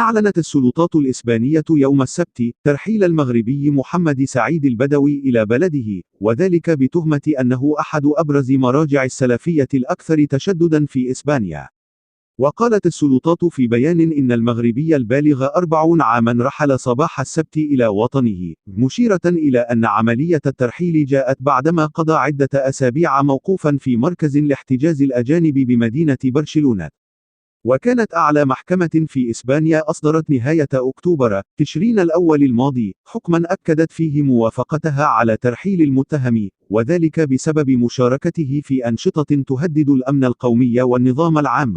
أعلنت السلطات الإسبانية يوم السبت ترحيل المغربي محمد سعيد البدوي إلى بلده، وذلك بتهمة أنه أحد أبرز مراجع السلفية الأكثر تشددًا في إسبانيا. وقالت السلطات في بيان إن المغربي البالغ 40 عامًا رحل صباح السبت إلى وطنه، مشيرة إلى أن عملية الترحيل جاءت بعدما قضى عدة أسابيع موقوفًا في مركز لاحتجاز الأجانب بمدينة برشلونة. وكانت أعلى محكمة في إسبانيا أصدرت نهاية أكتوبر تشرين الأول الماضي حكمًا أكدت فيه موافقتها على ترحيل المتهم، وذلك بسبب مشاركته في أنشطة تهدد الأمن القومي والنظام العام.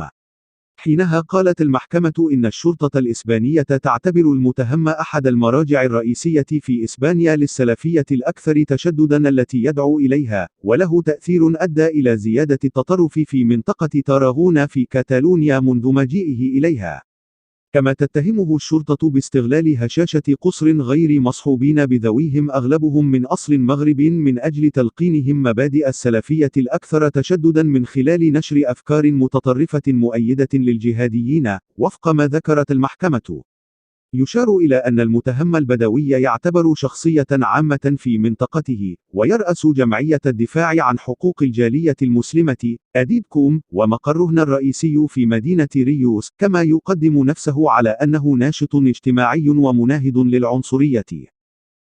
حينها قالت المحكمة إن الشرطة الإسبانية تعتبر المتهم أحد المراجع الرئيسية في إسبانيا للسلفية الأكثر تشددًا التي يدعو إليها، وله تأثير أدى إلى زيادة التطرف في منطقة تاراغونا في كاتالونيا منذ مجيئه إليها. كما تتهمه الشرطة باستغلال هشاشة قُصر غير مصحوبين بذويهم أغلبهم من أصل مغربي من أجل تلقينهم مبادئ السلفية الأكثر تشددًا من خلال نشر أفكار متطرفة مؤيدة للجهاديين، وفق ما ذكرت المحكمة. يشار إلى أن المتهم البدوي يعتبر شخصية عامة في منطقته، ويرأس جمعية الدفاع عن حقوق الجالية المسلمة، أديب كوم، ومقرها الرئيسي في مدينة ريوس، كما يقدم نفسه على أنه ناشط اجتماعي ومناهض للعنصرية.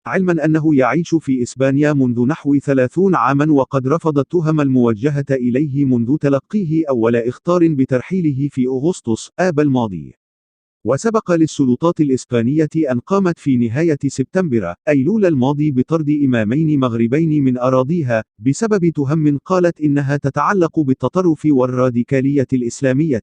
علما أنه يعيش في إسبانيا منذ نحو 30 عاما، وقد رفض التهم الموجهة إليه منذ تلقيه أول إخطار بترحيله في أغسطس آب الماضي. وسبق للسلطات الإسبانية أن قامت في نهاية سبتمبر أيلول الماضي بطرد إمامين مغربين من أراضيها، بسبب تهم قالت إنها تتعلق بالتطرف والراديكالية الإسلامية.